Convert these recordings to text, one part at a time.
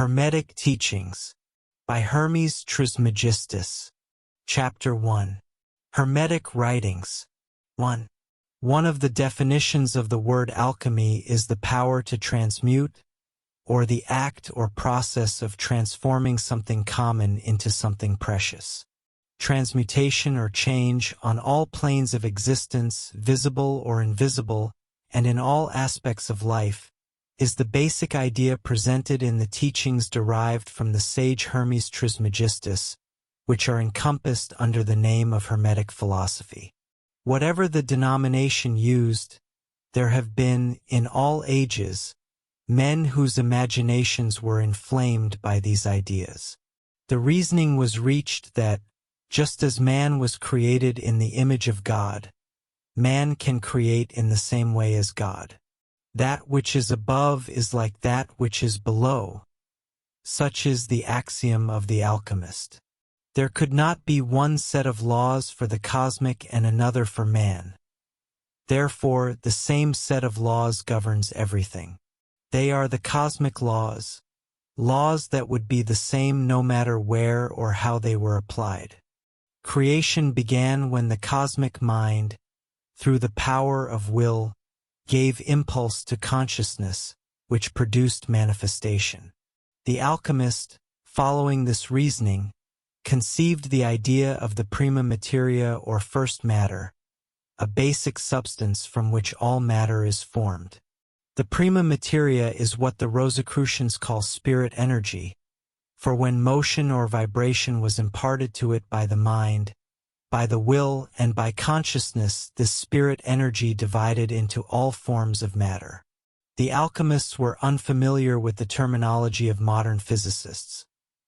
Hermetic Teachings by Hermes Trismegistus. Chapter 1. Hermetic Writings. 1. One of the definitions of the word alchemy is the power to transmute, or the act or process of transforming something common into something precious. Transmutation or change on all planes of existence, visible or invisible, and in all aspects of life, is the basic idea presented in the teachings derived from the sage Hermes Trismegistus, which are encompassed under the name of Hermetic philosophy. Whatever the denomination used, there have been, in all ages, men whose imaginations were inflamed by these ideas. The reasoning was reached that, just as man was created in the image of God, man can create in the same way as God. That which is above is like that which is below. Such is the axiom of the alchemist. There could not be one set of laws for the cosmic and another for man. Therefore, the same set of laws governs everything. They are the cosmic laws, laws that would be the same no matter where or how they were applied. Creation began when the cosmic mind, through the power of will, gave impulse to consciousness, which produced manifestation. The alchemist, following this reasoning, conceived the idea of the prima materia or first matter, a basic substance from which all matter is formed. The prima materia is what the Rosicrucians call spirit energy, for when motion or vibration was imparted to it by the mind, by the will, and by consciousness, this spirit energy divided into all forms of matter. The alchemists were unfamiliar with the terminology of modern physicists.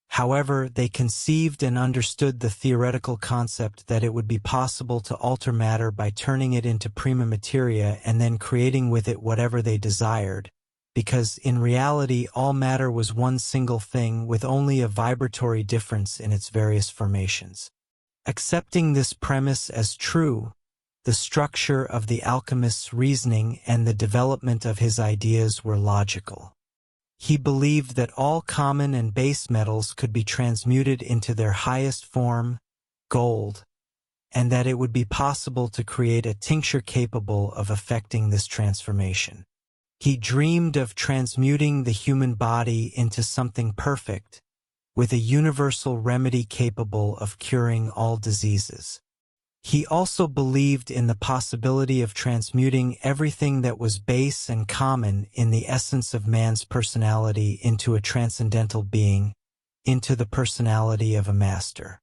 However, they conceived and understood the theoretical concept that it would be possible to alter matter by turning it into prima materia and then creating with it whatever they desired, because in reality all matter was one single thing with only a vibratory difference in its various formations. Accepting this premise as true, the structure of the alchemist's reasoning and the development of his ideas were logical. He believed that all common and base metals could be transmuted into their highest form, gold, and that it would be possible to create a tincture capable of effecting this transformation. He dreamed of transmuting the human body into something perfect, with a universal remedy capable of curing all diseases. He also believed in the possibility of transmuting everything that was base and common in the essence of man's personality into a transcendental being, into the personality of a master.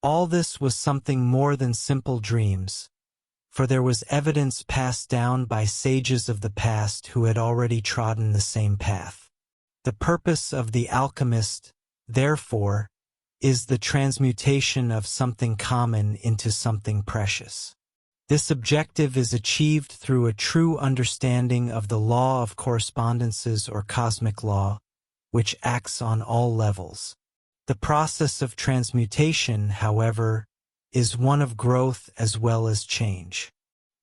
All this was something more than simple dreams, for there was evidence passed down by sages of the past who had already trodden the same path. The purpose of the alchemist, therefore, is the transmutation of something common into something precious. This objective is achieved through a true understanding of the law of correspondences or cosmic law, which acts on all levels. The process of transmutation, however, is one of growth as well as change.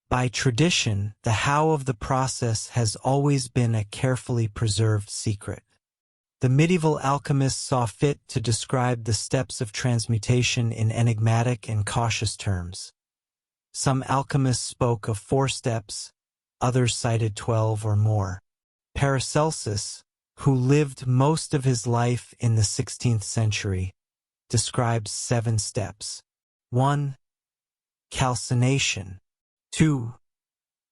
By tradition, the how of the process has always been a carefully preserved secret. The medieval alchemists saw fit to describe the steps of transmutation in enigmatic and cautious terms. Some alchemists spoke of 4 steps, others cited 12 or more. Paracelsus, who lived most of his life in the 16th century, describes 7 steps. 1. Calcination. 2.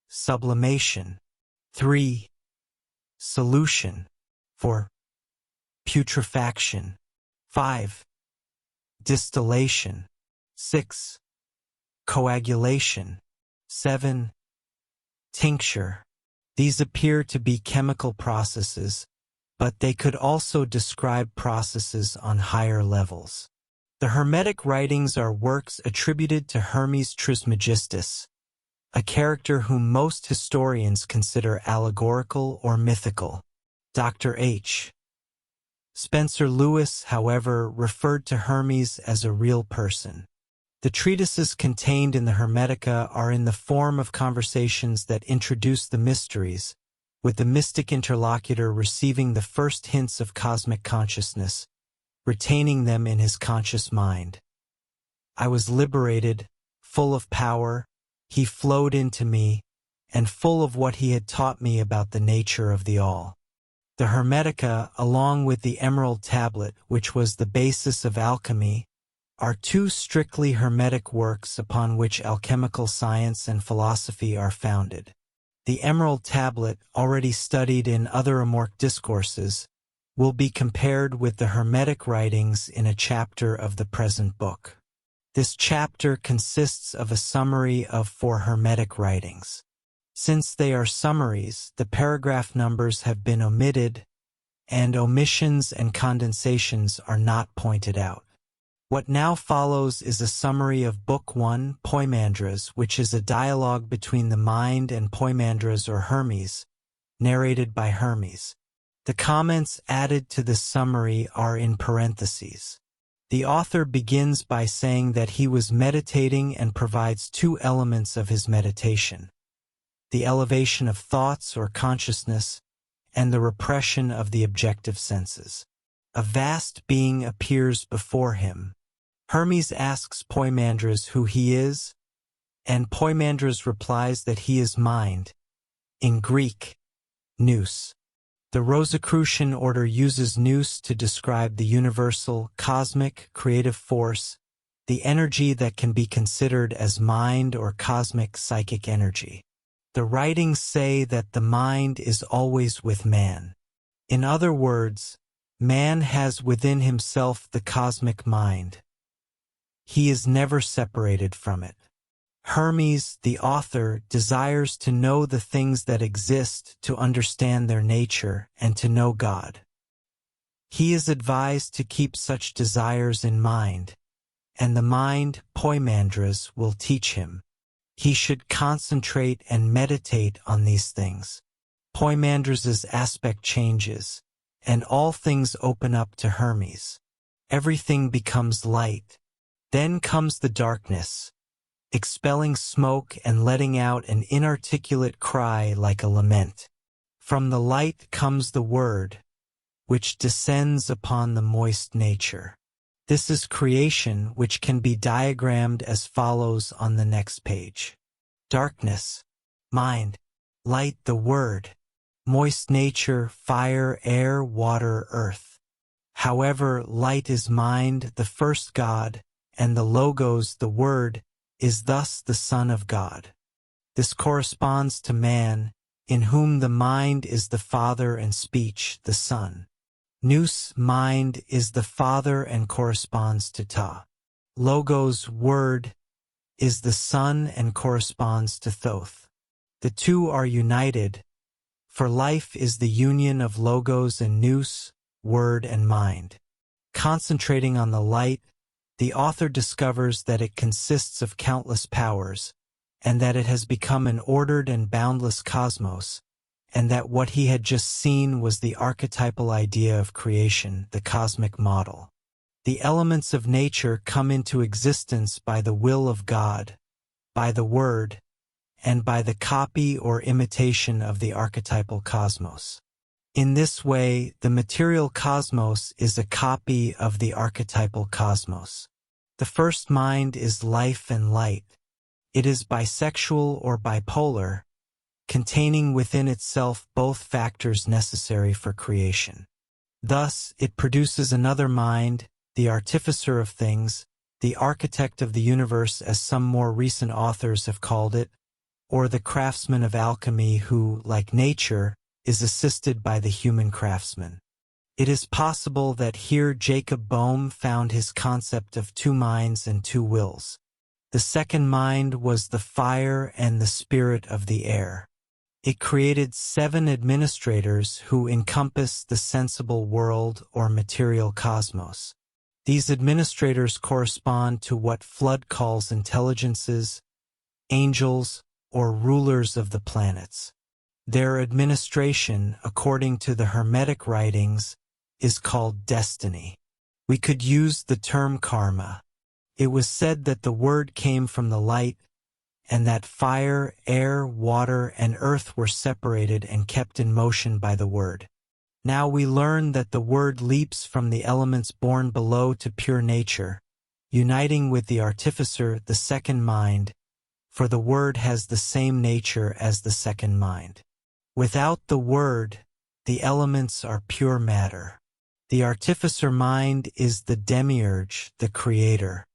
Sublimation. 3. Solution. 4. Putrefaction. 5. Distillation. 6. Coagulation. 7. Tincture. These appear to be chemical processes, but they could also describe processes on higher levels. The Hermetic writings are works attributed to Hermes Trismegistus, a character whom most historians consider allegorical or mythical. Dr. H. Spencer Lewis, however, referred to Hermes as a real person. The treatises contained in the Hermetica are in the form of conversations that introduce the mysteries, with the mystic interlocutor receiving the first hints of cosmic consciousness, retaining them in his conscious mind. I was liberated, full of power, he flowed into me, and full of what he had taught me about the nature of the all. The Hermetica, along with the Emerald Tablet, which was the basis of alchemy, are two strictly Hermetic works upon which alchemical science and philosophy are founded. The Emerald Tablet, already studied in other Amorc discourses, will be compared with the Hermetic writings in a chapter of the present book. This chapter consists of a summary of 4 Hermetic writings. Since they are summaries, the paragraph numbers have been omitted, and omissions and condensations are not pointed out. What now follows is a summary of Book 1, Poimandres, which is a dialogue between the mind and Poimandres or Hermes, narrated by Hermes. The comments added to this summary are in parentheses. The author begins by saying that he was meditating and provides 2 elements of his meditation: the elevation of thoughts or consciousness, and the repression of the objective senses. A vast being appears before him. Hermes asks Poimandres who he is, and Poimandres replies that he is mind, in Greek, nous. The Rosicrucian order uses nous to describe the universal, cosmic, creative force, the energy that can be considered as mind or cosmic psychic energy. The writings say that the mind is always with man. In other words, man has within himself the cosmic mind. He is never separated from it. Hermes, the author, desires to know the things that exist, to understand their nature, and to know God. He is advised to keep such desires in mind, and the mind, Poimandres, will teach him. He should concentrate and meditate on these things. Poimandres' aspect changes, and all things open up to Hermes. Everything becomes light. Then comes the darkness, expelling smoke and letting out an inarticulate cry like a lament. From the light comes the word, which descends upon the moist nature. This is creation, which can be diagrammed as follows on the next page. Darkness, mind; light, the word; moist nature, fire, air, water, earth. However, light is mind, the first God, and the Logos, the Word, is thus the Son of God. This corresponds to man, in whom the mind is the Father and speech, the Son. Nous, mind, is the Father and corresponds to Ta. Logos, Word, is the Son and corresponds to Thoth. The two are united, for life is the union of Logos and Nous, Word and mind. Concentrating on the light, the author discovers that it consists of countless powers, and that it has become an ordered and boundless cosmos, and that what he had just seen was the archetypal idea of creation, the cosmic model. The elements of nature come into existence by the will of God, by the Word, and by the copy or imitation of the archetypal cosmos. In this way, the material cosmos is a copy of the archetypal cosmos. The first mind is life and light. It is bisexual or bipolar, containing within itself both factors necessary for creation. Thus, it produces another mind, the artificer of things, the architect of the universe as some more recent authors have called it, or the craftsman of alchemy who, like nature, is assisted by the human craftsman. It is possible that here Jacob Boehme found his concept of 2 minds and 2 wills. The second mind was the fire and the spirit of the air. It created 7 administrators who encompass the sensible world or material cosmos. These administrators correspond to what Flood calls intelligences, angels, or rulers of the planets. Their administration, according to the Hermetic writings, is called destiny. We could use the term karma. It was said that the word came from the light, and that fire, air, water, and earth were separated and kept in motion by the Word. Now we learn that the Word leaps from the elements born below to pure nature, uniting with the Artificer, the second mind, for the Word has the same nature as the second mind. Without the Word, the elements are pure matter. The Artificer mind is the demiurge, the creator.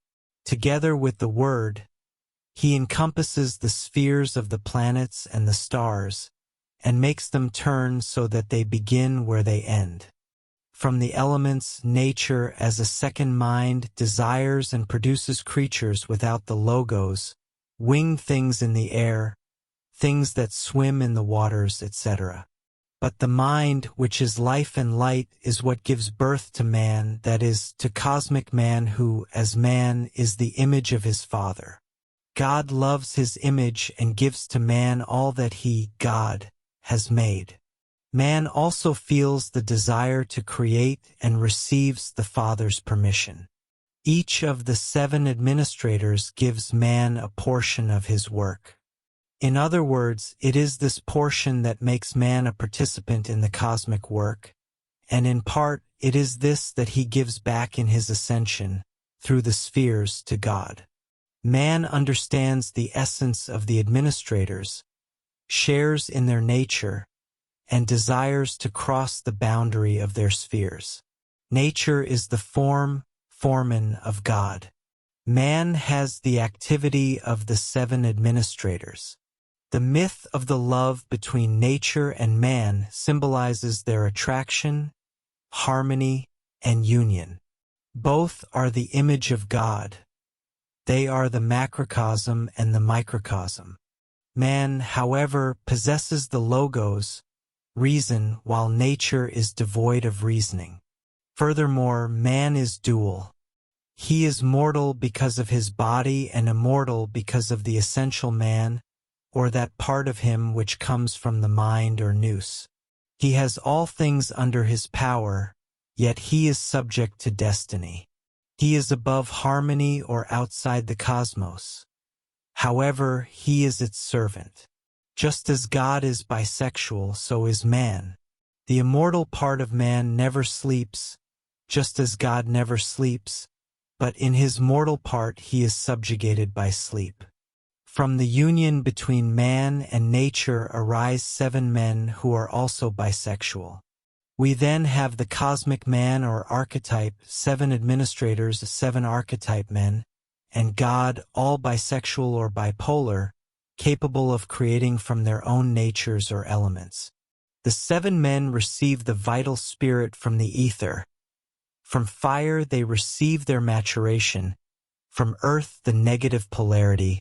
Together with the Word, he encompasses the spheres of the planets and the stars, and makes them turn so that they begin where they end. From the elements, nature, as a second mind, desires and produces creatures without the logos, winged things in the air, things that swim in the waters, etc. But the mind, which is life and light, is what gives birth to man, that is, to cosmic man who, as man, is the image of his Father. God loves his image and gives to man all that he, God, has made. Man also feels the desire to create and receives the Father's permission. Each of the 7 administrators gives man a portion of his work. In other words, it is this portion that makes man a participant in the cosmic work, and in part, it is this that he gives back in his ascension, through the spheres, to God. Man understands the essence of the administrators, shares in their nature, and desires to cross the boundary of their spheres. Nature is the foreman of God. Man has the activity of the 7 administrators. The myth of the love between nature and man symbolizes their attraction, harmony, and union. Both are the image of God. They are the macrocosm and the microcosm. Man, however, possesses the logos, reason, while nature is devoid of reasoning. Furthermore, man is dual. He is mortal because of his body and immortal because of the essential man, or that part of him which comes from the mind or nous. He has all things under his power, yet he is subject to destiny. He is above harmony or outside the cosmos. However, he is its servant. Just as God is bisexual, so is man. The immortal part of man never sleeps, just as God never sleeps, but in his mortal part he is subjugated by sleep. From the union between man and nature arise 7 men who are also bisexual. We then have the cosmic man or archetype, 7 administrators, 7 archetype men, and God, all bisexual or bipolar, capable of creating from their own natures or elements. The 7 men receive the vital spirit from the ether. From fire they receive their maturation, from earth the negative polarity,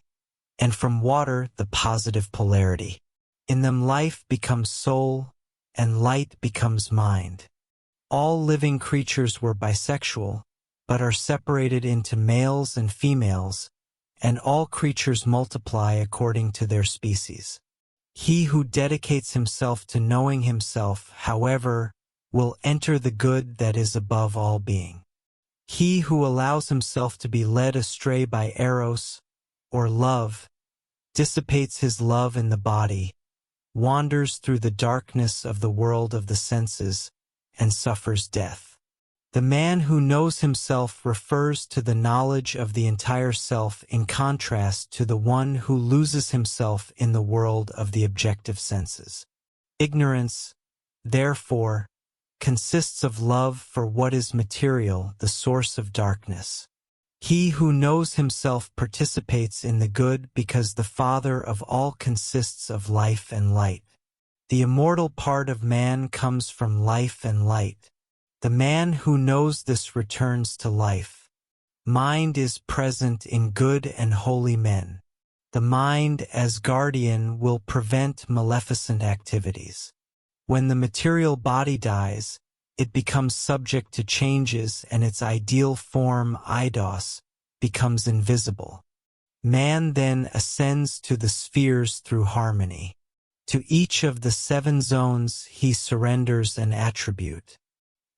and from water the positive polarity. In them life becomes soul, and light becomes mind. All living creatures were bisexual, but are separated into males and females, and all creatures multiply according to their species. He who dedicates himself to knowing himself, however, will enter the good that is above all being. He who allows himself to be led astray by eros, or love, dissipates his love in the body, wanders through the darkness of the world of the senses, and suffers death. The man who knows himself refers to the knowledge of the entire self in contrast to the one who loses himself in the world of the objective senses. Ignorance, therefore, consists of love for what is material, the source of darkness. He who knows himself participates in the good because the Father of all consists of life and light. The immortal part of man comes from life and light. The man who knows this returns to life. Mind is present in good and holy men. The mind, as guardian, will prevent maleficent activities. When the material body dies, it becomes subject to changes and its ideal form, eidos, becomes invisible. Man then ascends to the spheres through harmony. To each of the 7 zones he surrenders an attribute.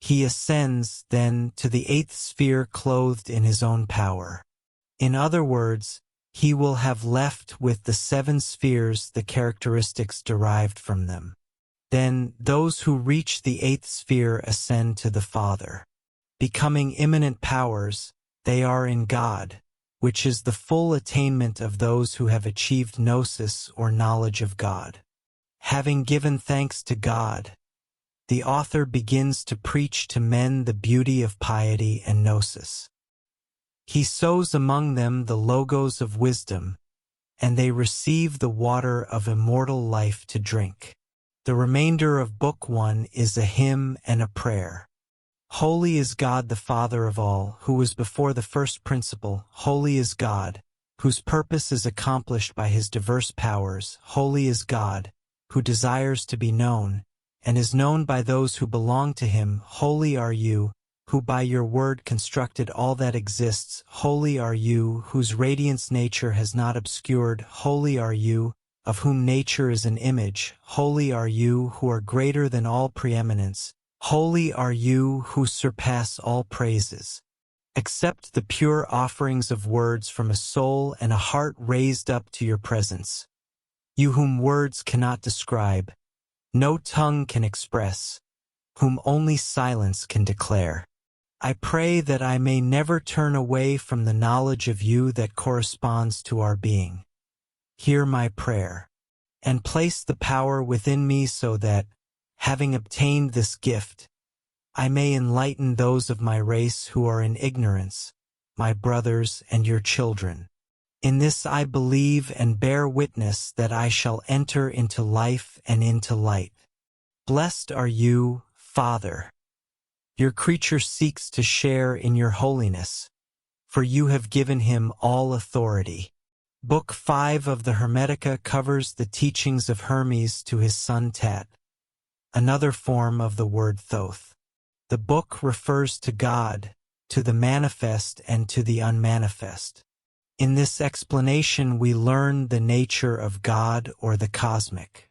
He ascends, then, to the 8th sphere clothed in his own power. In other words, He will have left with the 7 spheres the characteristics derived from them. Then those who reach the 8th sphere ascend to the Father. Becoming immanent powers, they are in God, which is the full attainment of those who have achieved gnosis or knowledge of God. Having given thanks to God, the author begins to preach to men the beauty of piety and gnosis. He sows among them the logos of wisdom, and they receive the water of immortal life to drink. The remainder of Book 1 is a hymn and a prayer. Holy is God the Father of all, who was before the first principle. Holy is God, whose purpose is accomplished by his diverse powers. Holy is God, who desires to be known, and is known by those who belong to him. Holy are you, who by your word constructed all that exists. Holy are you, whose radiance nature has not obscured. Holy are you, of whom nature is an image. Holy are you, who are greater than all preeminence. Holy are you, who surpass all praises. Accept the pure offerings of words from a soul and a heart raised up to your presence. You whom words cannot describe, no tongue can express, whom only silence can declare. I pray that I may never turn away from the knowledge of you that corresponds to our being. Hear my prayer, and place the power within me so that, having obtained this gift, I may enlighten those of my race who are in ignorance, my brothers and your children. In this I believe and bear witness that I shall enter into life and into light. Blessed are you, Father. Your creature seeks to share in your holiness, for you have given him all authority. Book 5 of the Hermetica covers the teachings of Hermes to his son Tat, another form of the word Thoth. The book refers to God, to the manifest and to the unmanifest. In this explanation we learn the nature of God or the cosmic.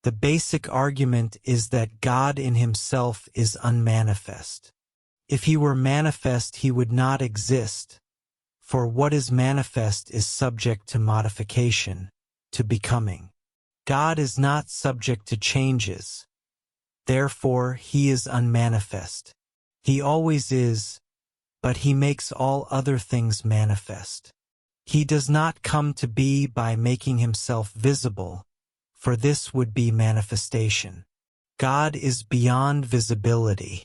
The basic argument is that God in himself is unmanifest. If he were manifest, he would not exist, for what is manifest is subject to modification, to becoming. God is not subject to changes. Therefore, he is unmanifest. He always is, but he makes all other things manifest. He does not come to be by making himself visible, for this would be manifestation. God is beyond visibility.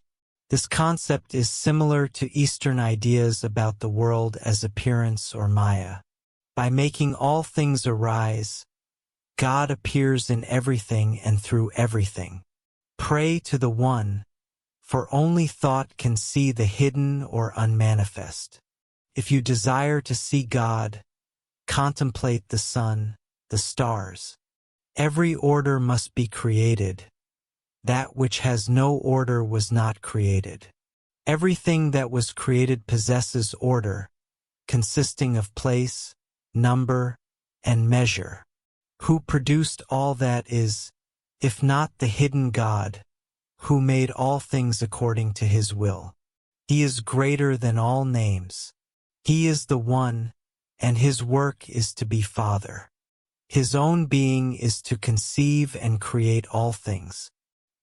This concept is similar to Eastern ideas about the world as appearance or Maya. By making all things arise, God appears in everything and through everything. Pray to the One, for only thought can see the hidden or unmanifest. If you desire to see God, contemplate the sun, the stars. Every order must be created. That which has no order was not created. Everything that was created possesses order, consisting of place, number, and measure. Who produced all that is, if not the hidden God, who made all things according to his will? He is greater than all names. He is the One, and his work is to be Father. His own being is to conceive and create all things.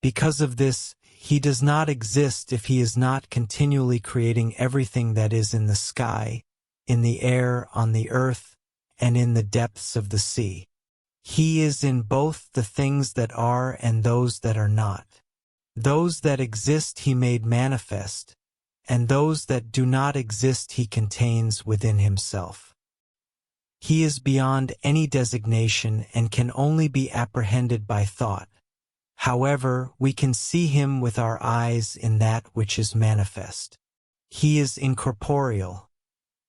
Because of this, he does not exist if he is not continually creating everything that is in the sky, in the air, on the earth, and in the depths of the sea. He is in both the things that are and those that are not. Those that exist he made manifest, and those that do not exist he contains within himself. He is beyond any designation and can only be apprehended by thought. However, we can see him with our eyes in that which is manifest. He is incorporeal.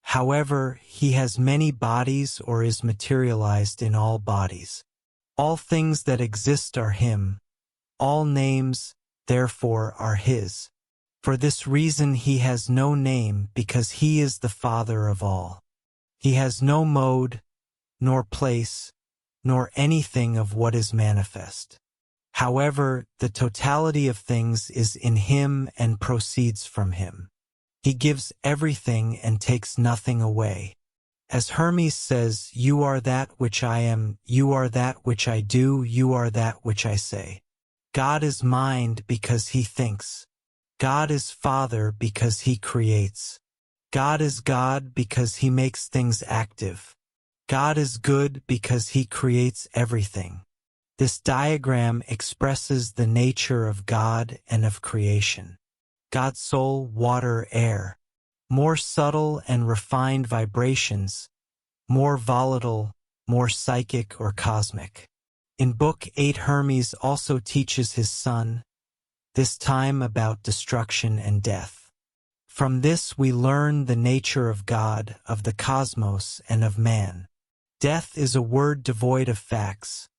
However, he has many bodies or is materialized in all bodies. All things that exist are him. All names, therefore, are his. For this reason he has no name, because he is the Father of all. He has no mode, nor place, nor anything of what is manifest. However, the totality of things is in him and proceeds from him. He gives everything and takes nothing away. As Hermes says, you are that which I am, you are that which I do, you are that which I say. God is mind because he thinks. God is Father because he creates. God is God because he makes things active. God is good because he creates everything. This diagram expresses the nature of God and of creation. God's soul, water, air. More subtle and refined vibrations, more volatile, more psychic or cosmic. In Book 8, Hermes also teaches his son, this time about destruction and death. From this we learn the nature of God, of the cosmos, and of man. Death is a word devoid of facts,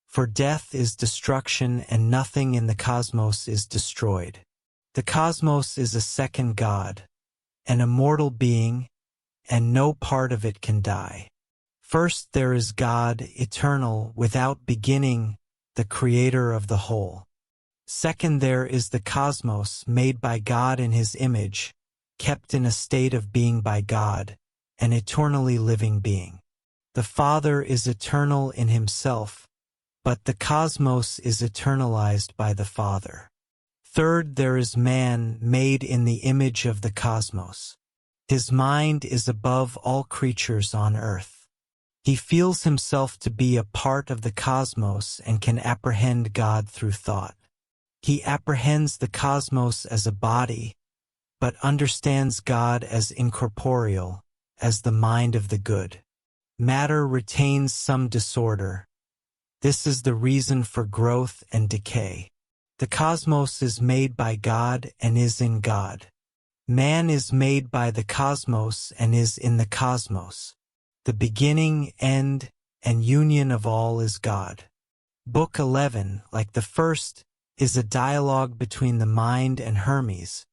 for death is destruction and nothing in the cosmos is destroyed. The cosmos is a second God, an immortal being, and no part of it can die. First there is God, eternal, without beginning, the creator of the whole. Second there is the cosmos, made by God in his image, kept in a state of being by God, an eternally living being. The Father is eternal in himself, but the cosmos is eternalized by the Father. Third there is man, made in the image of the cosmos. His mind is above all creatures on earth. He feels himself to be a part of the cosmos and can apprehend God through thought. He apprehends the cosmos as a body, but understands God as incorporeal, as the mind of the good. Matter retains some disorder. This is the reason for growth and decay. The cosmos is made by God and is in God. Man is made by the cosmos and is in the cosmos. The beginning, end, and union of all is God. Book 11, like the first, is a dialogue between the mind and Hermes,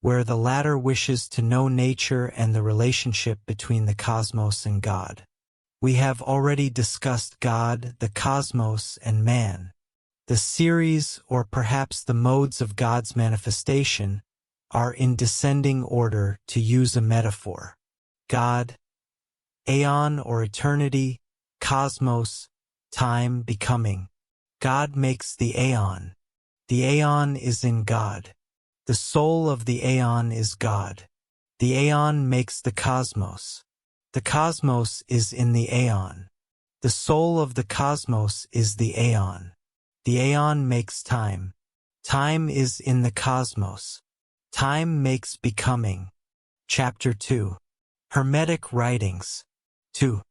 where the latter wishes to know nature and the relationship between the cosmos and God. We have already discussed God, the cosmos, and man. The series, or perhaps the modes of God's manifestation, are in descending order, to use a metaphor. God, aeon or eternity, cosmos, time, becoming. God makes the aeon. The aeon is in God. The soul of the aeon is God. The aeon makes the cosmos. The cosmos is in the aeon. The soul of the cosmos is the aeon. The aeon makes time. Time is in the cosmos. Time makes becoming. Chapter 2. Hermetic Writings. 2.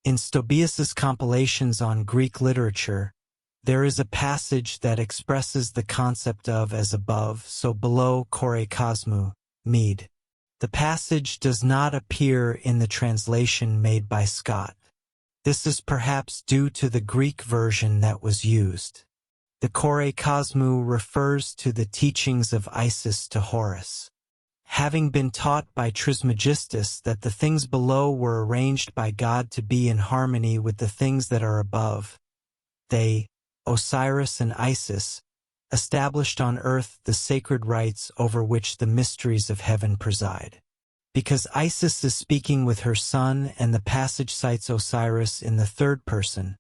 In Stobaeus's compilations on Greek literature, there is a passage that expresses the concept of as above, so below, kore kosmou, mead. The passage does not appear in the translation made by Scott. This is perhaps due to the Greek version that was used. The kore kosmou refers to the teachings of Isis to Horus. Having been taught by Trismegistus that the things below were arranged by God to be in harmony with the things that are above, they, Osiris and Isis, established on earth the sacred rites over which the mysteries of heaven preside. Because Isis is speaking with her son and the passage cites Osiris in the third person,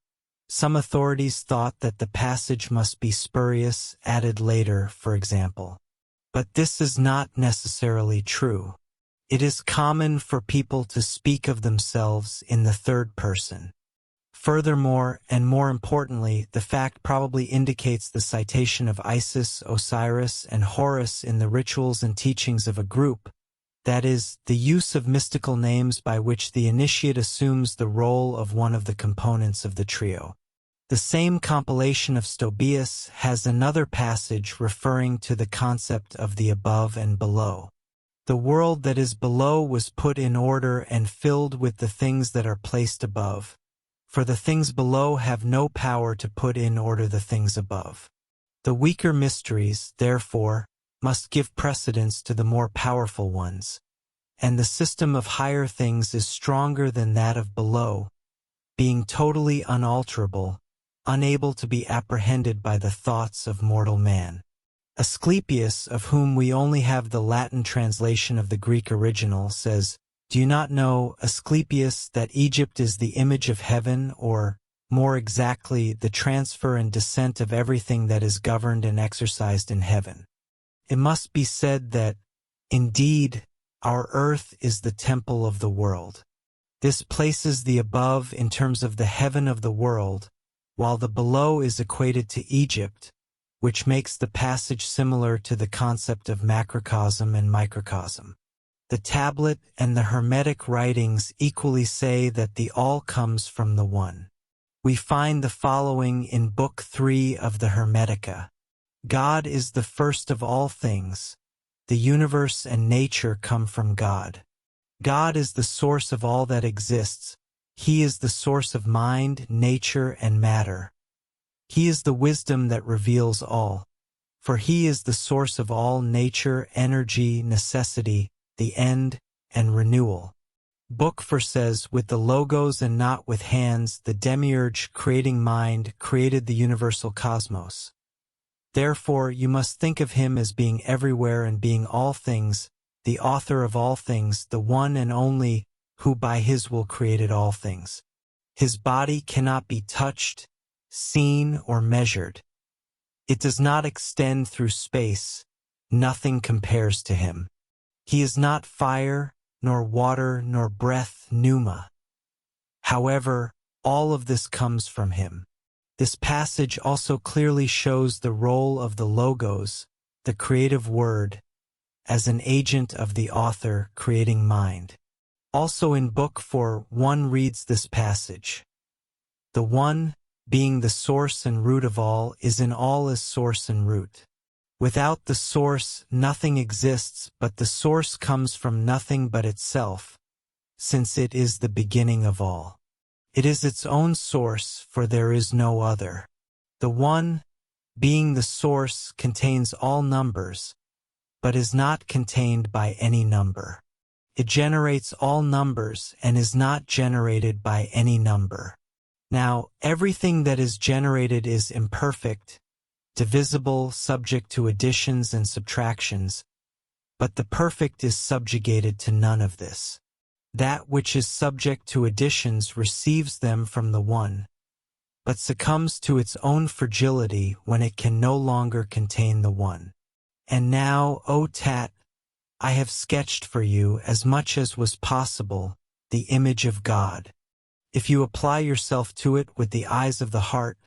some authorities thought that the passage must be spurious, added later, for example. But this is not necessarily true. It is common for people to speak of themselves in the third person. Furthermore, and more importantly, the fact probably indicates the citation of Isis, Osiris, and Horus in the rituals and teachings of a group, that is, the use of mystical names by which the initiate assumes the role of one of the components of the trio. The same compilation of Stobaeus has another passage referring to the concept of the above and below. The world that is below was put in order and filled with the things that are placed above, for the things below have no power to put in order the things above. The weaker mysteries, therefore, must give precedence to the more powerful ones, and the system of higher things is stronger than that of below, being totally unalterable, unable to be apprehended by the thoughts of mortal man. Asclepius, of whom we only have the Latin translation of the Greek original, says, Do you not know, Asclepius, that Egypt is the image of heaven, or, more exactly, the transfer and descent of everything that is governed and exercised in heaven? It must be said that, indeed, our earth is the temple of the world. This places the above in terms of the heaven of the world, while the below is equated to Egypt, which makes the passage similar to the concept of macrocosm and microcosm. The tablet and the Hermetic writings equally say that the all comes from the one. We find the following in Book 3 of the Hermetica. God is the first of all things. The universe and nature come from God. God is the source of all that exists. He is the source of mind, nature, and matter. He is the wisdom that reveals all. For He is the source of all nature, energy, necessity, the end, and renewal. Book 4 says, with the logos and not with hands, the demiurge creating mind created the universal cosmos. Therefore, you must think of Him as being everywhere and being all things, the author of all things, the one and only, who by His will created all things. His body cannot be touched, seen, or measured. It does not extend through space. Nothing compares to Him. He is not fire, nor water, nor breath, pneuma. However, all of this comes from Him. This passage also clearly shows the role of the logos, the creative word, as an agent of the author creating mind. Also in Book 4, one reads this passage. The One, being the source and root of all, is in all as source and root. Without the source, nothing exists, but the source comes from nothing but itself, since it is the beginning of all. It is its own source, for there is no other. The One, being the source, contains all numbers, but is not contained by any number. It generates all numbers and is not generated by any number. Now, everything that is generated is imperfect, divisible, subject to additions and subtractions, but the perfect is subjugated to none of this. That which is subject to additions receives them from the One, but succumbs to its own fragility when it can no longer contain the One. And now, O Tat, I have sketched for you, as much as was possible, the image of God. If you apply yourself to it with the eyes of the heart,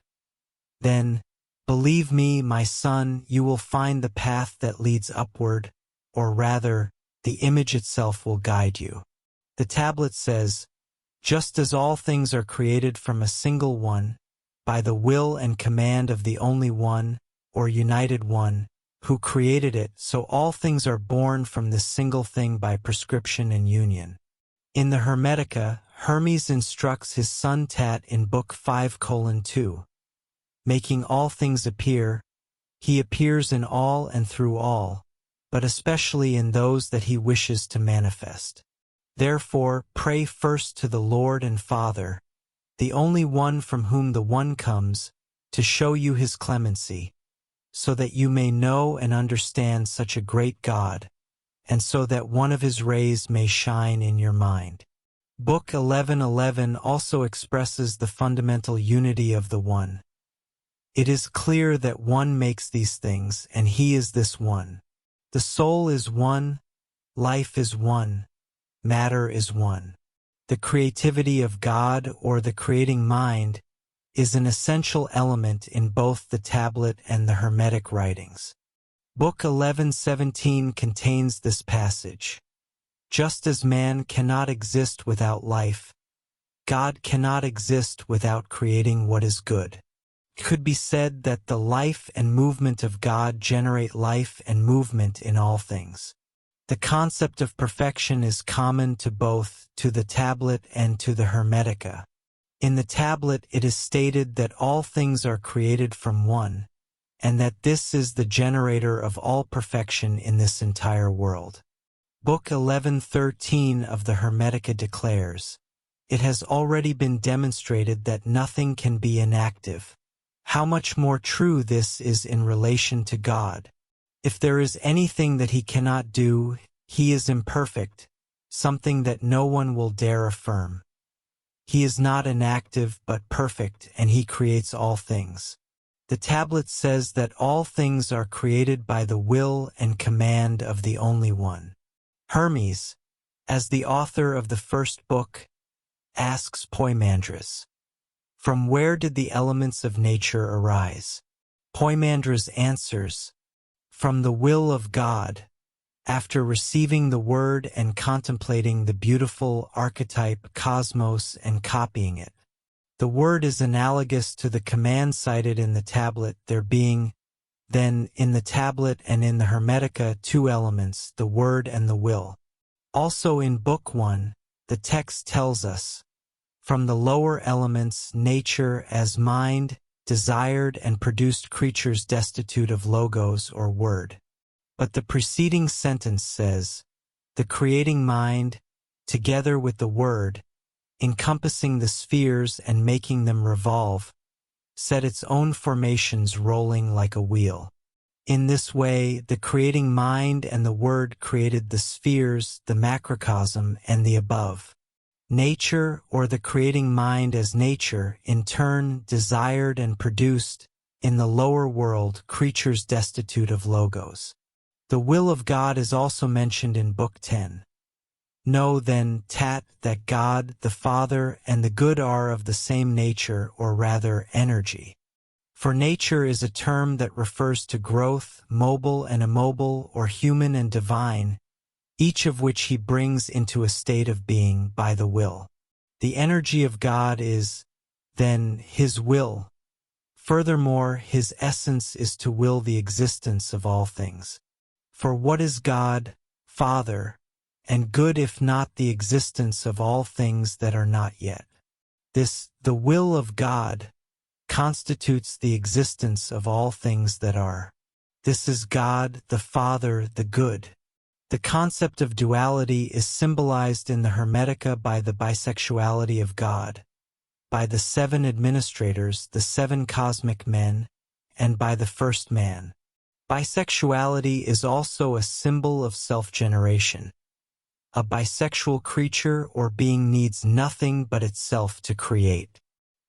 then, believe me, my son, you will find the path that leads upward, or rather, the image itself will guide you. The tablet says, just as all things are created from a single One, by the will and command of the only One, or united One, who created it, so all things are born from this single thing by prescription and union. In the Hermetica, Hermes instructs his son Tat in Book 5:2. Making all things appear, He appears in all and through all, but especially in those that He wishes to manifest. Therefore, pray first to the Lord and Father, the only One from whom the One comes, to show you His clemency, so that you may know and understand such a great God, and so that one of His rays may shine in your mind. Book 11:11 also expresses the fundamental unity of the One. It is clear that One makes these things, and He is this One. The soul is one, life is one, matter is one. The creativity of God, or the creating mind, is an essential element in both the tablet and the Hermetic writings. Book 11:17 contains this passage. Just as man cannot exist without life, God cannot exist without creating what is good. It could be said that the life and movement of God generate life and movement in all things. The concept of perfection is common to both, to the tablet and to the Hermetica. In the tablet it is stated that all things are created from One, and that this is the generator of all perfection in this entire world. Book 11:13 of the Hermetica declares, it has already been demonstrated that nothing can be inactive. How much more true this is in relation to God. If there is anything that He cannot do, He is imperfect, something that no one will dare affirm. He is not inactive but perfect, and he creates all things. The tablet says that all things are created by the will and command of the Only One. Hermes, as the author of the first book, asks Poimandres, "From where did the elements of nature arise?" Poimandres answers, "From the will of God." After receiving the word and contemplating the beautiful archetype cosmos and copying it. The word is analogous to the command cited in the tablet, there being, then, in the tablet and in the Hermetica 2 elements, the word and the will. Also in Book 1, the text tells us, "From the lower elements, nature as mind, desired and produced creatures destitute of logos or word." But the preceding sentence says, "The creating mind, together with the word, encompassing the spheres and making them revolve, set its own formations rolling like a wheel." In this way, the creating mind and the word created the spheres, the macrocosm, and the above. Nature, or the creating mind as nature, in turn desired and produced, in the lower world, creatures destitute of logos. The will of God is also mentioned in Book 10. Know then, Tat, that God, the Father, and the good are of the same nature, or rather energy. For nature is a term that refers to growth, mobile and immobile, or human and divine, each of which he brings into a state of being by the will. The energy of God is, then, his will. Furthermore, his essence is to will the existence of all things. For what is God, Father, and good if not the existence of all things that are not yet? This, the will of God, constitutes the existence of all things that are. This is God, the Father, the good. The concept of duality is symbolized in the Hermetica by the bisexuality of God, by the 7 administrators, the 7 cosmic men, and by the first man. Bisexuality is also a symbol of self-generation. A bisexual creature or being needs nothing but itself to create.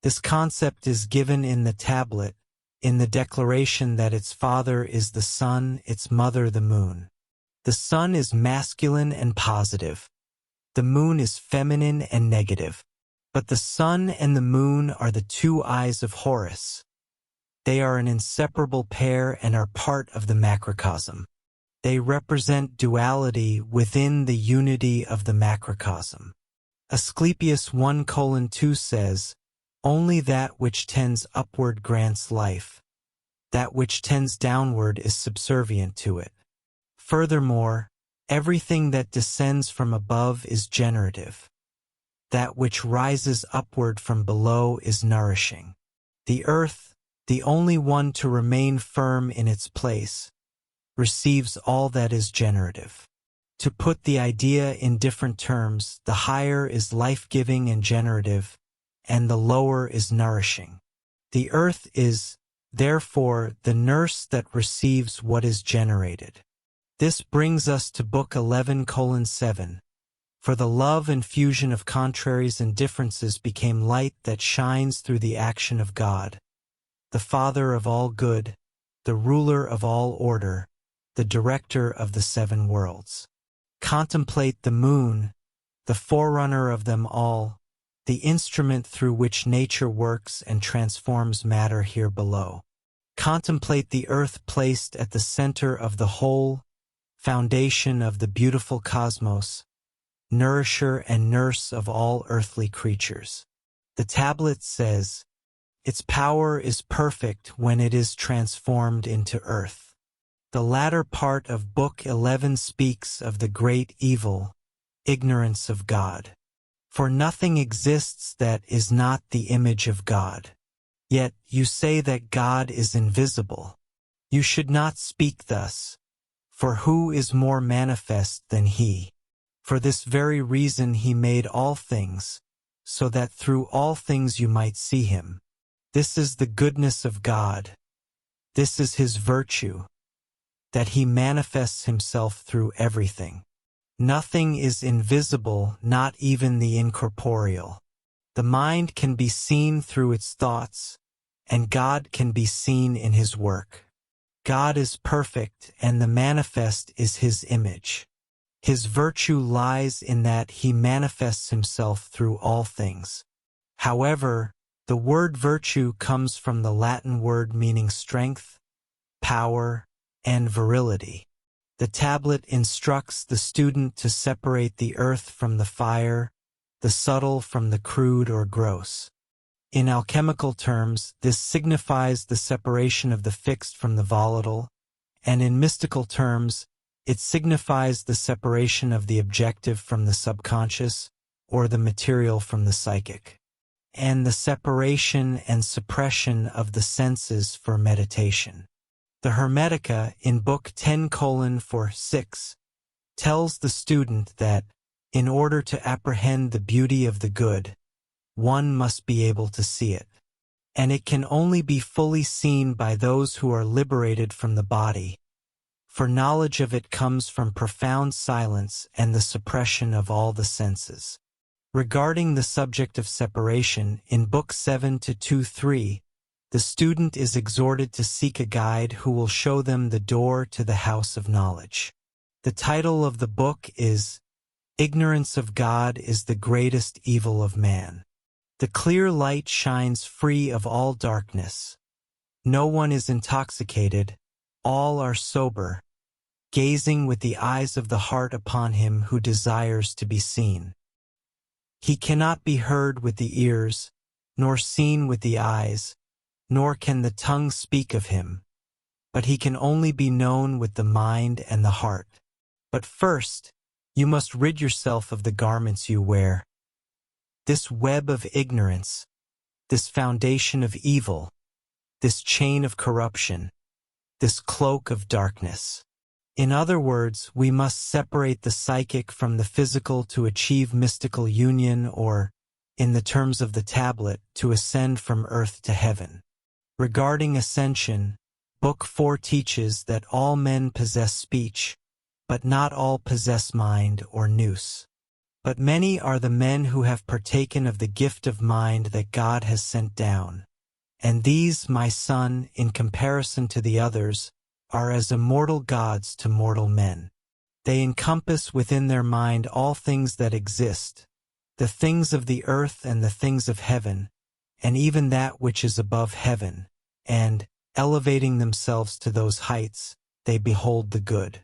This concept is given in the tablet, in the declaration that its father is the sun, its mother the moon. The sun is masculine and positive. The moon is feminine and negative. But the sun and the moon are the 2 eyes of Horus. They are an inseparable pair and are part of the macrocosm. They represent duality within the unity of the macrocosm. Asclepius 1:2 says, "Only that which tends upward grants life. That which tends downward is subservient to it." Furthermore, everything that descends from above is generative. That which rises upward from below is nourishing. The earth, the only one to remain firm in its place, receives all that is generative. To put the idea in different terms, the higher is life-giving and generative, and the lower is nourishing. The earth is, therefore, the nurse that receives what is generated. This brings us to Book 11:7. For the love and fusion of contraries and differences became light that shines through the action of God, the Father of all good, the ruler of all order, the director of the 7 worlds. Contemplate the moon, the forerunner of them all, the instrument through which nature works and transforms matter here below. Contemplate the earth placed at the center of the whole, foundation of the beautiful cosmos, nourisher and nurse of all earthly creatures. The tablet says, "Its power is perfect when it is transformed into earth." The latter part of Book 11 speaks of the great evil, ignorance of God. For nothing exists that is not the image of God. Yet you say that God is invisible. You should not speak thus, for who is more manifest than he? For this very reason he made all things, so that through all things you might see him. This is the goodness of God. This is his virtue, that he manifests himself through everything. Nothing is invisible, not even the incorporeal. The mind can be seen through its thoughts, and God can be seen in His work. God is perfect, and the manifest is His image. His virtue lies in that He manifests Himself through all things. However, the word virtue comes from the Latin word meaning strength, power, and virility. The tablet instructs the student to separate the earth from the fire, the subtle from the crude or gross. In alchemical terms, this signifies the separation of the fixed from the volatile, and in mystical terms, it signifies the separation of the objective from the subconscious, or the material from the psychic, and the separation and suppression of the senses for meditation. The Hermetica in Book 10:4-6 tells the student that, in order to apprehend the beauty of the good, one must be able to see it. And it can only be fully seen by those who are liberated from the body, for knowledge of it comes from profound silence and the suppression of all the senses. Regarding the subject of separation, in Book 7:2-3, the student is exhorted to seek a guide who will show them the door to the house of knowledge. The title of the book is Ignorance of God is the Greatest Evil of Man. The clear light shines free of all darkness. No one is intoxicated, all are sober, gazing with the eyes of the heart upon Him who desires to be seen. He cannot be heard with the ears, nor seen with the eyes, nor can the tongue speak of Him, but He can only be known with the mind and the heart. But first, you must rid yourself of the garments you wear. This web of ignorance, this foundation of evil, this chain of corruption, this cloak of darkness. In other words, we must separate the psychic from the physical to achieve mystical union or, in the terms of the tablet, to ascend from earth to heaven. Regarding ascension, Book 4 teaches that all men possess speech, but not all possess mind or nous. But many are the men who have partaken of the gift of mind that God has sent down. And these, my son, in comparison to the others, are as immortal gods to mortal men. They encompass within their mind all things that exist, the things of the earth and the things of heaven, and even that which is above heaven, and, elevating themselves to those heights, they behold the good.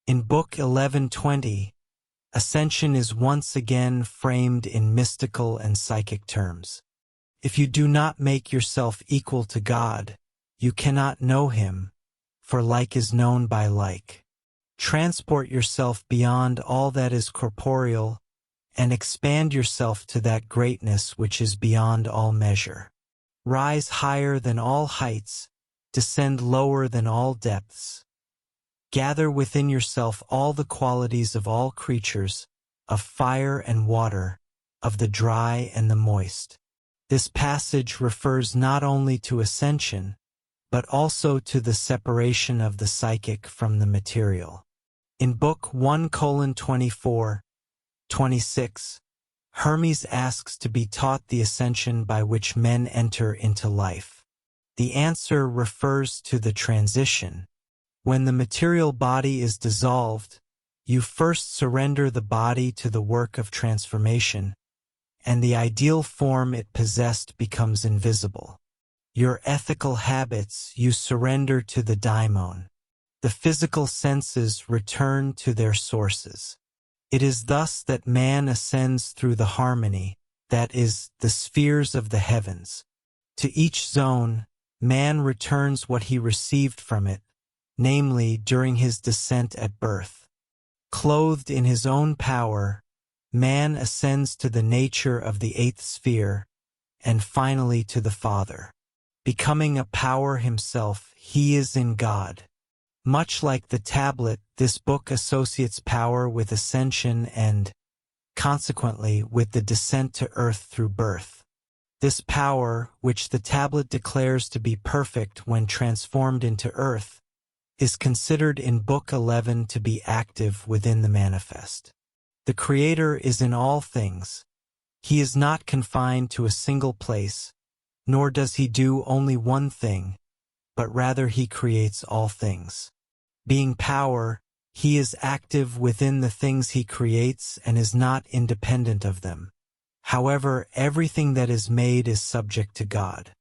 In Book 11:20, ascension is once again framed in mystical and psychic terms. If you do not make yourself equal to God, you cannot know Him, for like is known by like. Transport yourself beyond all that is corporeal, and expand yourself to that greatness which is beyond all measure. Rise higher than all heights, descend lower than all depths. Gather within yourself all the qualities of all creatures, of fire and water, of the dry and the moist. This passage refers not only to ascension, but also to the separation of the psychic from the material. In Book 1:24-26, Hermes asks to be taught the ascension by which men enter into life. The answer refers to the transition. When the material body is dissolved, you first surrender the body to the work of transformation, and the ideal form it possessed becomes invisible. Your ethical habits you surrender to the daimon. The physical senses return to their sources. It is thus that man ascends through the harmony, that is, the spheres of the heavens. To each zone, man returns what he received from it, namely during his descent at birth. Clothed in his own power, man ascends to the nature of the eighth sphere, and finally to the Father. Becoming a power himself, he is in God. Much like the tablet, this book associates power with ascension and, consequently, with the descent to earth through birth. This power, which the tablet declares to be perfect when transformed into earth, is considered in Book 11 to be active within the manifest. The Creator is in all things. He is not confined to a single place, nor does he do only one thing, but rather he creates all things. Being power, he is active within the things he creates and is not independent of them. However, everything that is made is subject to God.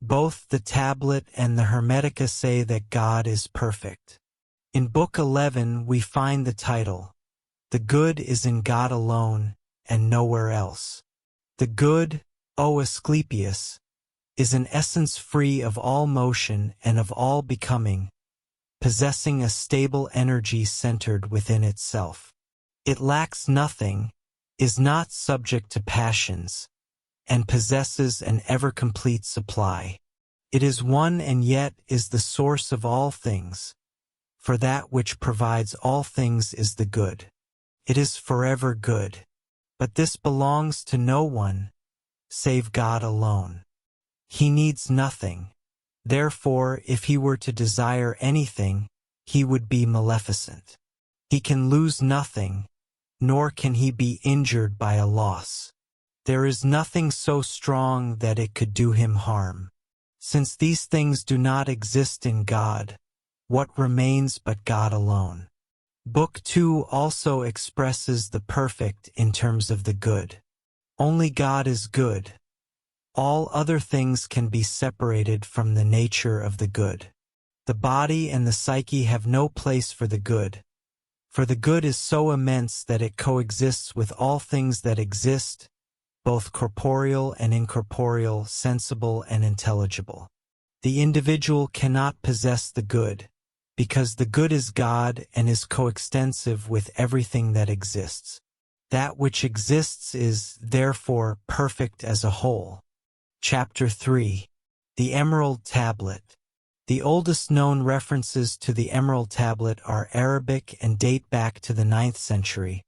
Both the tablet and the Hermetica say that God is perfect. In Book 11 we find the title, "The Good is in God alone and nowhere else." The good, O Asclepius, is an essence free of all motion and of all becoming, possessing a stable energy centered within itself. It lacks nothing, is not subject to passions, and possesses an ever-complete supply. It is one and yet is the source of all things, for that which provides all things is the good. It is forever good. But this belongs to no one, save God alone. He needs nothing. Therefore, if he were to desire anything, he would be maleficent. He can lose nothing, nor can he be injured by a loss. There is nothing so strong that it could do him harm. Since these things do not exist in God, what remains but God alone? Book 2 also expresses the perfect in terms of the good. Only God is good. All other things can be separated from the nature of the good. The body and the psyche have no place for the good, for the good is so immense that it coexists with all things that exist, both corporeal and incorporeal, sensible and intelligible. The individual cannot possess the good, because the good is God and is coextensive with everything that exists. That which exists is, therefore, perfect as a whole. Chapter 3. The Emerald Tablet. The oldest known references to the Emerald Tablet are Arabic and date back to the 9th century,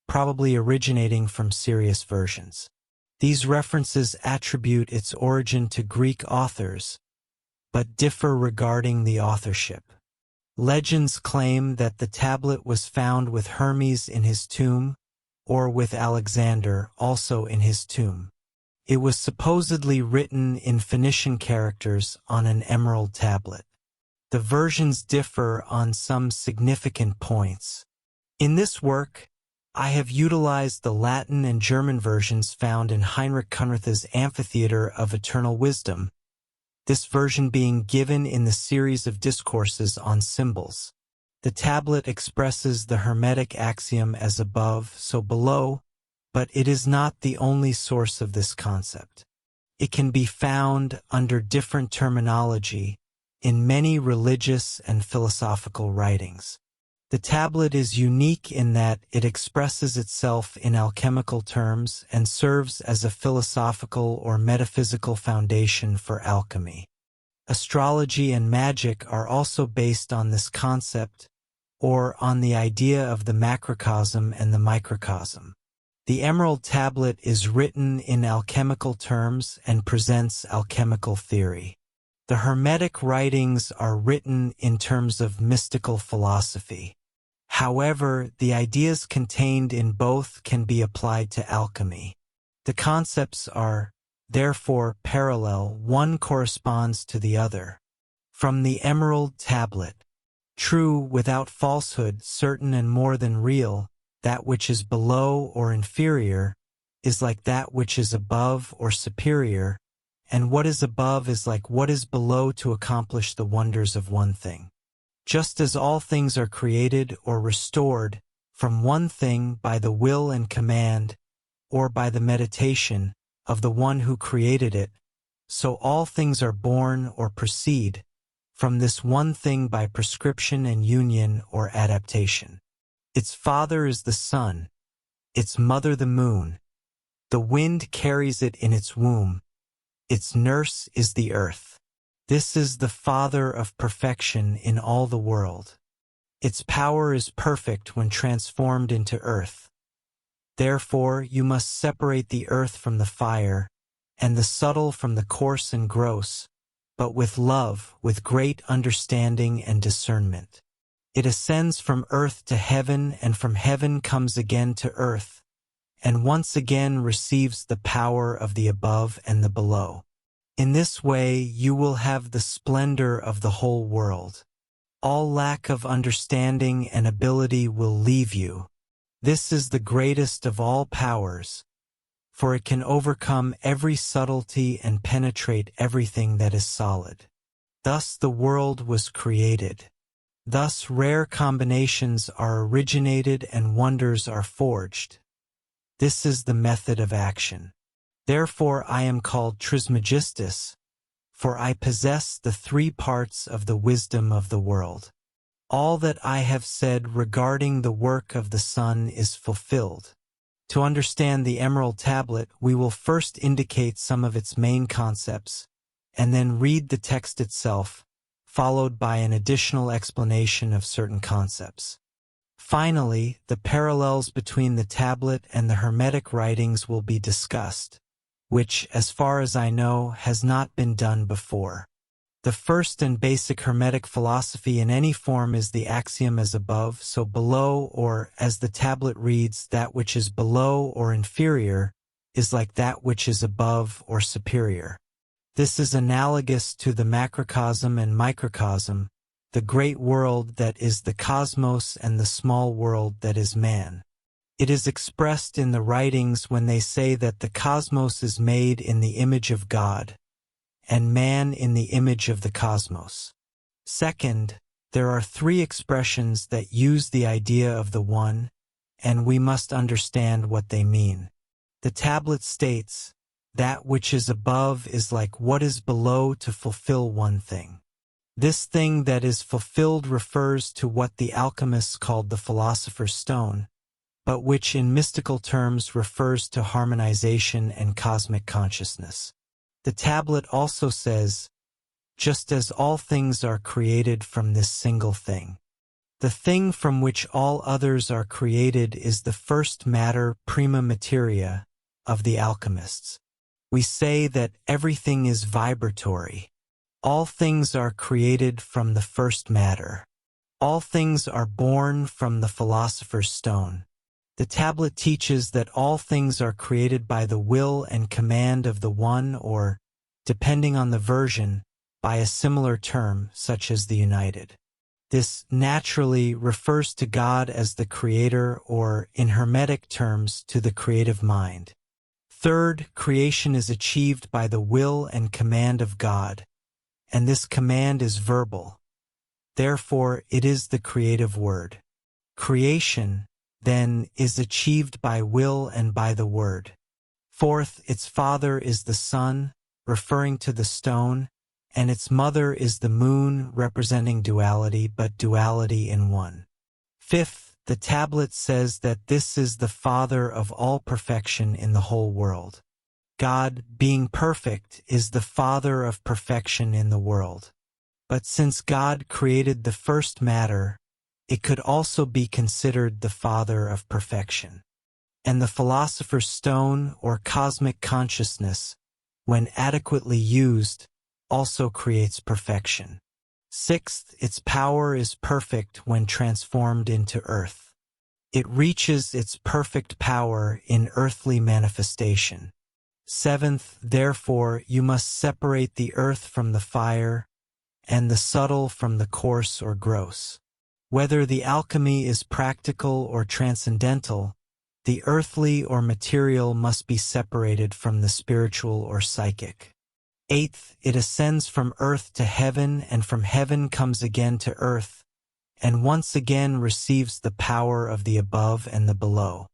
probably originating from Syriac versions. These references attribute its origin to Greek authors, but differ regarding the authorship. Legends claim that the tablet was found with Hermes in his tomb, or with Alexander also in his tomb. It was supposedly written in Phoenician characters on an emerald tablet. The versions differ on some significant points. In this work, I have utilized the Latin and German versions found in Heinrich Kunratha's Amphitheater of Eternal Wisdom, this version being given in the series of discourses on symbols. The tablet expresses the Hermetic axiom as above, so below, but it is not the only source of this concept. It can be found under different terminology in many religious and philosophical writings. The tablet is unique in that it expresses itself in alchemical terms and serves as a philosophical or metaphysical foundation for alchemy. Astrology and magic are also based on this concept, or on the idea of the macrocosm and the microcosm. The Emerald Tablet is written in alchemical terms and presents alchemical theory. The Hermetic writings are written in terms of mystical philosophy. However, the ideas contained in both can be applied to alchemy. The concepts are, therefore, parallel, one corresponds to the other. From the Emerald Tablet. True, without falsehood, certain and more than real, that which is below or inferior is like that which is above or superior, and what is above is like what is below to accomplish the wonders of one thing. Just as all things are created or restored from one thing by the will and command, or by the meditation of the one who created it, so all things are born or proceed from this one thing by prescription and union or adaptation. Its father is the sun, its mother the moon. The wind carries it in its womb. Its nurse is the earth. This is the father of perfection in all the world. Its power is perfect when transformed into earth. Therefore, you must separate the earth from the fire, and the subtle from the coarse and gross, but with love, with great understanding and discernment. It ascends from earth to heaven, and from heaven comes again to earth, and once again receives the power of the above and the below. In this way you will have the splendor of the whole world. All lack of understanding and ability will leave you. This is the greatest of all powers, for it can overcome every subtlety and penetrate everything that is solid. Thus the world was created. Thus rare combinations are originated and wonders are forged. This is the method of action. Therefore I am called Trismegistus, for I possess the three parts of the wisdom of the world. All that I have said regarding the work of the sun is fulfilled. To understand the Emerald Tablet, we will first indicate some of its main concepts, and then read the text itself, followed by an additional explanation of certain concepts. Finally, the parallels between the tablet and the Hermetic writings will be discussed, which, as far as I know, has not been done before. The first and basic Hermetic philosophy in any form is the axiom as above, so below, or as the tablet reads, that which is below or inferior is like that which is above or superior. This is analogous to the macrocosm and microcosm, the great world that is the cosmos and the small world that is man. It is expressed in the writings when they say that the cosmos is made in the image of God, and man in the image of the cosmos. Second, there are three expressions that use the idea of the one, and we must understand what they mean. The tablet states, that which is above is like what is below to fulfill one thing. This thing that is fulfilled refers to what the alchemists called the philosopher's stone, but which in mystical terms refers to harmonization and cosmic consciousness. The tablet also says, just as all things are created from this single thing. The thing from which all others are created is the first matter, prima materia, of the alchemists. We say that everything is vibratory. All things are created from the first matter. All things are born from the philosopher's stone. The tablet teaches that all things are created by the will and command of the one, or, depending on the version, by a similar term, such as the united. This naturally refers to God as the creator, or, in Hermetic terms, to the creative mind. Third, creation is achieved by the will and command of God, and this command is verbal. Therefore, it is the creative word. Creation, then, is achieved by will and by the word. Fourth, its father is the sun, referring to the stone, and its mother is the moon, representing duality, but duality in one. Fifth, the tablet says that this is the father of all perfection in the whole world. God, being perfect, is the father of perfection in the world. But since God created the first matter, it could also be considered the father of perfection. And the philosopher's stone, or cosmic consciousness, when adequately used, also creates perfection. Sixth, its power is perfect when transformed into earth. It reaches its perfect power in earthly manifestation. Seventh, therefore, you must separate the earth from the fire, and the subtle from the coarse or gross. Whether the alchemy is practical or transcendental, the earthly or material must be separated from the spiritual or psychic. Eighth, it ascends from earth to heaven, and from heaven comes again to earth, and once again receives the power of the above and the below.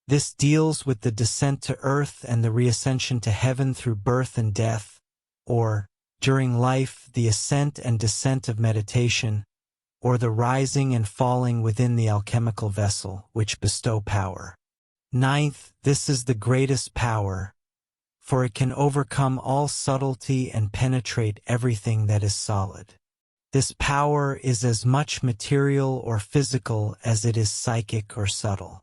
This deals with the descent to earth and the reascension to heaven through birth and death, or, during life, the ascent and descent of meditation, or the rising and falling within the alchemical vessel, which bestow power. Ninth, this is the greatest power, for it can overcome all subtlety and penetrate everything that is solid. This power is as much material or physical as it is psychic or subtle.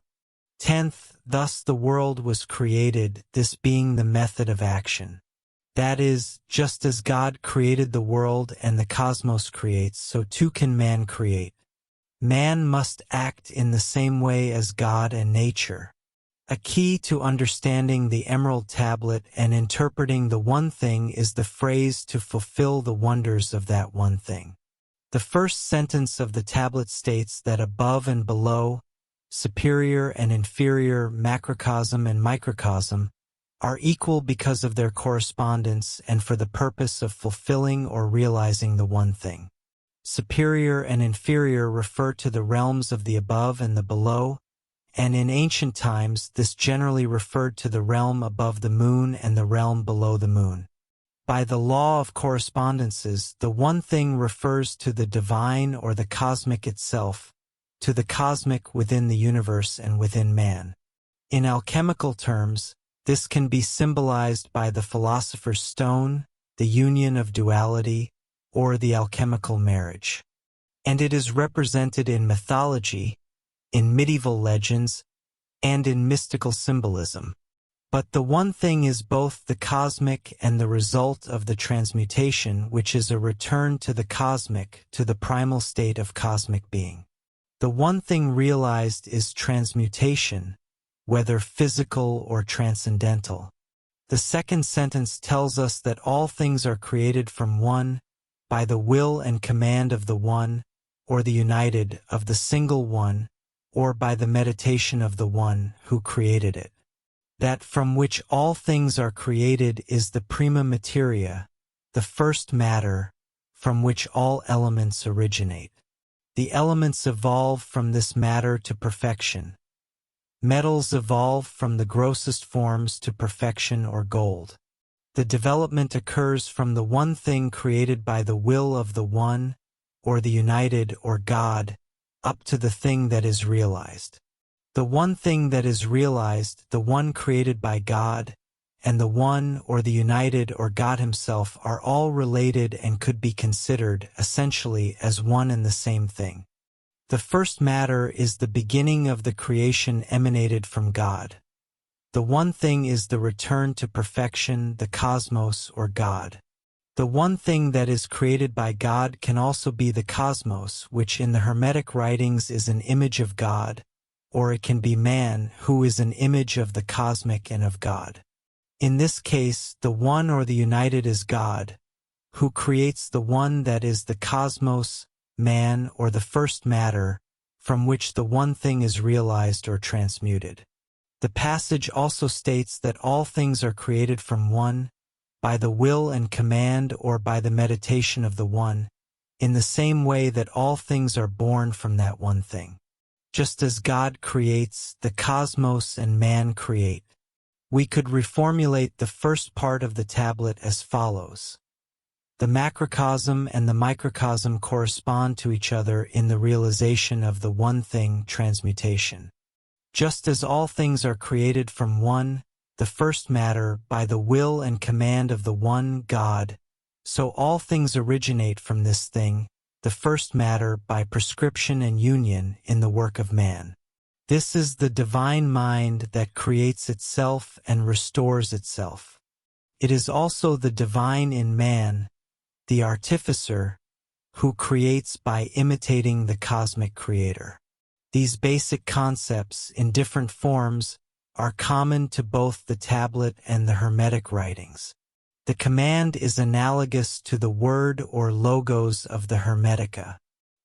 10th, thus the world was created, this being the method of action. That is, just as God created the world and the cosmos creates, so too can man create. Man must act in the same way as God and nature. A key to understanding the Emerald Tablet and interpreting the one thing is the phrase "to fulfill the wonders of that one thing." The first sentence of the tablet states that above and below, superior and inferior, macrocosm and microcosm, are equal because of their correspondence and for the purpose of fulfilling or realizing the one thing. Superior and inferior refer to the realms of the above and the below, and in ancient times this generally referred to the realm above the moon and the realm below the moon. By the law of correspondences, the one thing refers to the divine or the cosmic itself, to the cosmic within the universe and within man. In alchemical terms, this can be symbolized by the philosopher's stone, the union of duality, or the alchemical marriage. And it is represented in mythology, in medieval legends, and in mystical symbolism. But the one thing is both the cosmic and the result of the transmutation, which is a return to the cosmic, to the primal state of cosmic being. The one thing realized is transmutation, whether physical or transcendental. The second sentence tells us that all things are created from one, by the will and command of the one, or the united of the single one, or by the meditation of the one who created it. That from which all things are created is the prima materia, the first matter, from which all elements originate. The elements evolve from this matter to perfection. Metals evolve from the grossest forms to perfection or gold. The development occurs from the one thing created by the will of the one, or the united or God, up to the thing that is realized. The one thing that is realized, the one created by God, and the one or the united or God himself are all related and could be considered, essentially, as one and the same thing. The first matter is the beginning of the creation emanated from God. The one thing is the return to perfection, the cosmos or God. The one thing that is created by God can also be the cosmos, which in the Hermetic writings is an image of God, or it can be man, who is an image of the cosmic and of God. In this case, the one or the united is God, who creates the one that is the cosmos, man, or the first matter, from which the one thing is realized or transmuted. The passage also states that all things are created from one, by the will and command or by the meditation of the one, in the same way that all things are born from that one thing. Just as God creates, the cosmos and man create. We could reformulate the first part of the tablet as follows. The macrocosm and the microcosm correspond to each other in the realization of the one thing, transmutation. Just as all things are created from one, the first matter, by the will and command of the one God, so all things originate from this thing, the first matter, by prescription and union in the work of man. This is the divine mind that creates itself and restores itself. It is also the divine in man, the artificer, who creates by imitating the cosmic creator. These basic concepts, in different forms, are common to both the tablet and the Hermetic writings. The command is analogous to the word or logos of the Hermetica.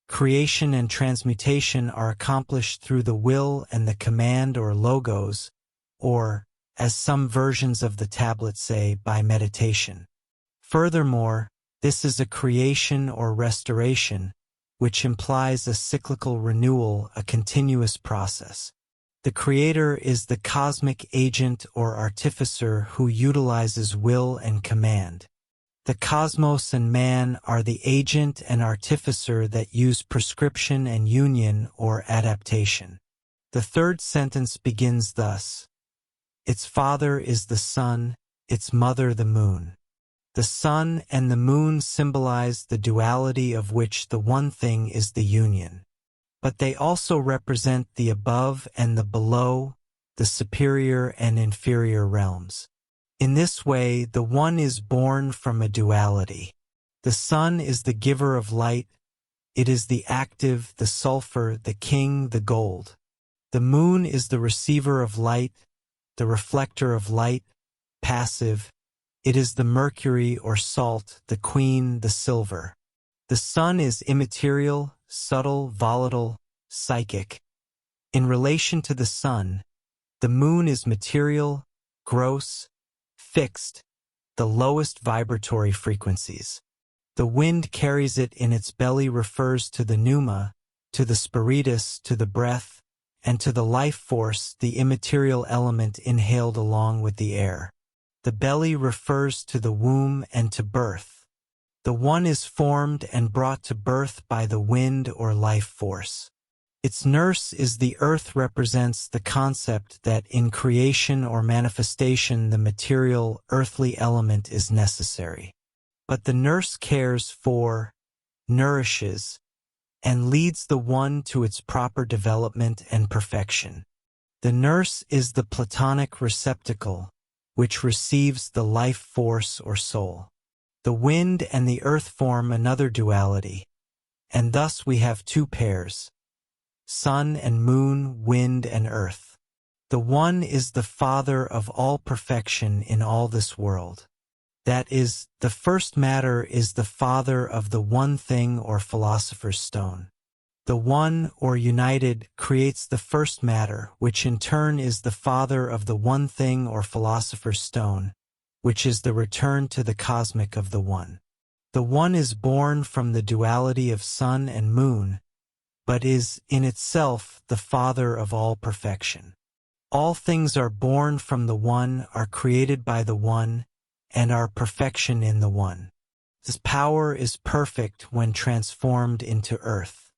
Creation and transmutation are accomplished through the will and the command or logos, or, as some versions of the tablet say, by meditation. Furthermore, this is a creation or restoration, which implies a cyclical renewal, a continuous process. The creator is the cosmic agent or artificer who utilizes will and command. The cosmos and man are the agent and artificer that use prescription and union or adaptation. The third sentence begins thus: its father is the sun, its mother the moon. The sun and the moon symbolize the duality of which the one thing is the union. But they also represent the above and the below, the superior and inferior realms. In this way, the one is born from a duality. The sun is the giver of light, It is the active, the sulfur, the king, the gold. The moon is the receiver of light, the reflector of light, passive. It is the mercury or salt, the queen, the silver. The sun is immaterial, subtle, volatile, psychic. In relation to the sun, the moon is material, gross, fixed, the lowest vibratory frequencies. The wind carries it in its belly refers to the pneuma, to the spiritus, to the breath, and to the life force, the immaterial element inhaled along with the air. The belly refers to the womb and to birth. The one is formed and brought to birth by the wind or life force. Its nurse is the earth represents the concept that in creation or manifestation the material, earthly element is necessary. But the nurse cares for, nourishes, and leads the one to its proper development and perfection. The nurse is the Platonic receptacle, which receives the life force or soul. The wind and the earth form another duality, and thus we have two pairs, sun and moon, wind and earth. The one is the father of all perfection in all this world. That is, the first matter is the father of the one thing or philosopher's stone. The one, or united, creates the first matter, which in turn is the father of the one thing or philosopher's stone, which is the return to the cosmic of the one. The one is born from the duality of sun and moon, but is, in itself, the father of all perfection. All things are born from the one, are created by the one, and are perfection in the one. This power is perfect when transformed into earth.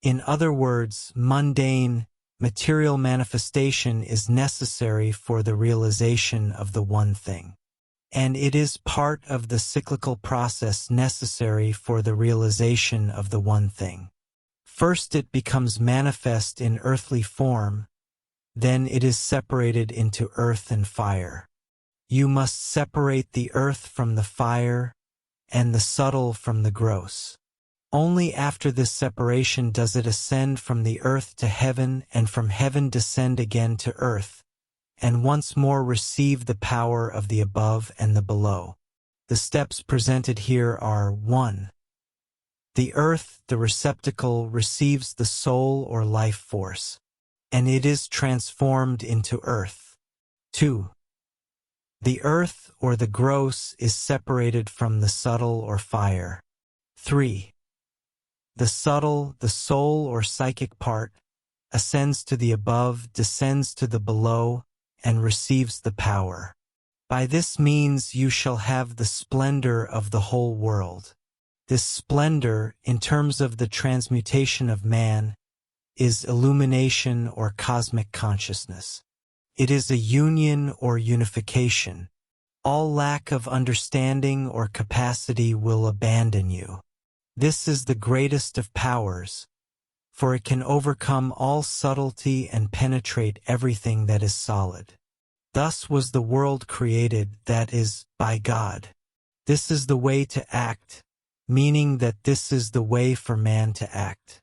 In other words, mundane, material manifestation is necessary for the realization of the one thing. And it is part of the cyclical process necessary for the realization of the one thing. First it becomes manifest in earthly form, then it is separated into earth and fire. You must separate the earth from the fire, and the subtle from the gross. Only after this separation does it ascend from the earth to heaven and from heaven descend again to earth, and once more receive the power of the above and the below. The steps presented here are 1. The earth, the receptacle, receives the soul or life force, and it is transformed into earth. 2. The earth, or the gross, is separated from the subtle or fire. 3. The subtle, the soul or psychic part, ascends to the above, descends to the below, and receives the power. By this means you shall have the splendor of the whole world. This splendor, in terms of the transmutation of man, is illumination or cosmic consciousness. It is a union or unification. All lack of understanding or capacity will abandon you. This is the greatest of powers, for it can overcome all subtlety and penetrate everything that is solid. Thus was the world created, that is, by God. This is the way to act, meaning that this is the way for man to act.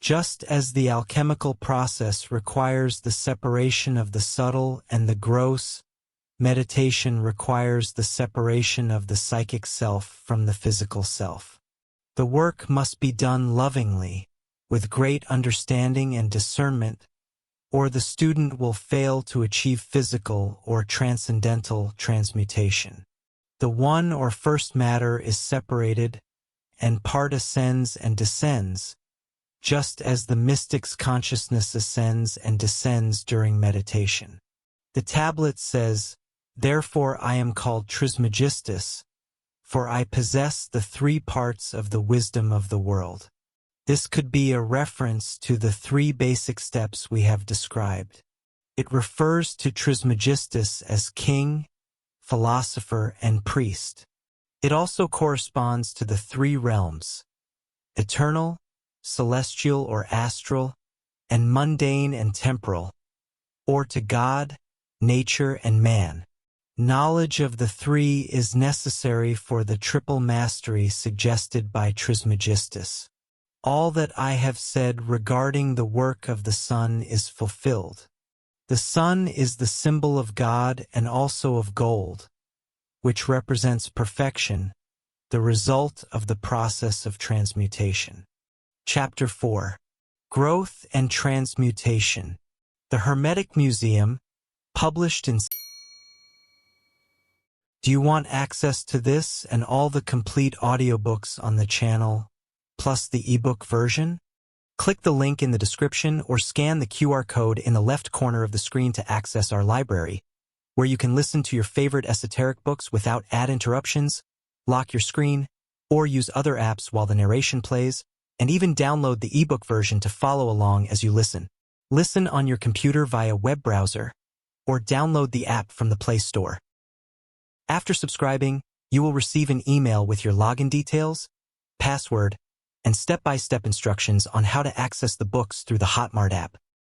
Just as the alchemical process requires the separation of the subtle and the gross, meditation requires the separation of the psychic self from the physical self. The work must be done lovingly, with great understanding and discernment, or the student will fail to achieve physical or transcendental transmutation. The one or first matter is separated, and part ascends and descends, just as the mystic's consciousness ascends and descends during meditation. The tablet says, "Therefore I am called Trismegistus, for I possess the 3 parts of the wisdom of the world." This could be a reference to the 3 basic steps we have described. It refers to Trismegistus as king, philosopher, and priest. It also corresponds to the 3 realms: eternal, celestial or astral, and mundane and temporal, or to God, nature, and man. Knowledge of the 3 is necessary for the triple mastery suggested by Trismegistus. All that I have said regarding the work of the sun is fulfilled. The sun is the symbol of God and also of gold, which represents perfection, the result of the process of transmutation. Chapter 4. Growth and Transmutation. The Hermetic Museum, published in... Do you want access to this and all the complete audiobooks on the channel, plus the ebook version? Click the link in the description or scan the QR code in the left corner of the screen to access our library, where you can listen to your favorite esoteric books without ad interruptions, lock your screen, or use other apps while the narration plays, and even download the ebook version to follow along as you listen. Listen on your computer via web browser, or download the app from the Play Store. After subscribing, you will receive an email with your login details, password, and step-by-step instructions on how to access the books through the Hotmart app.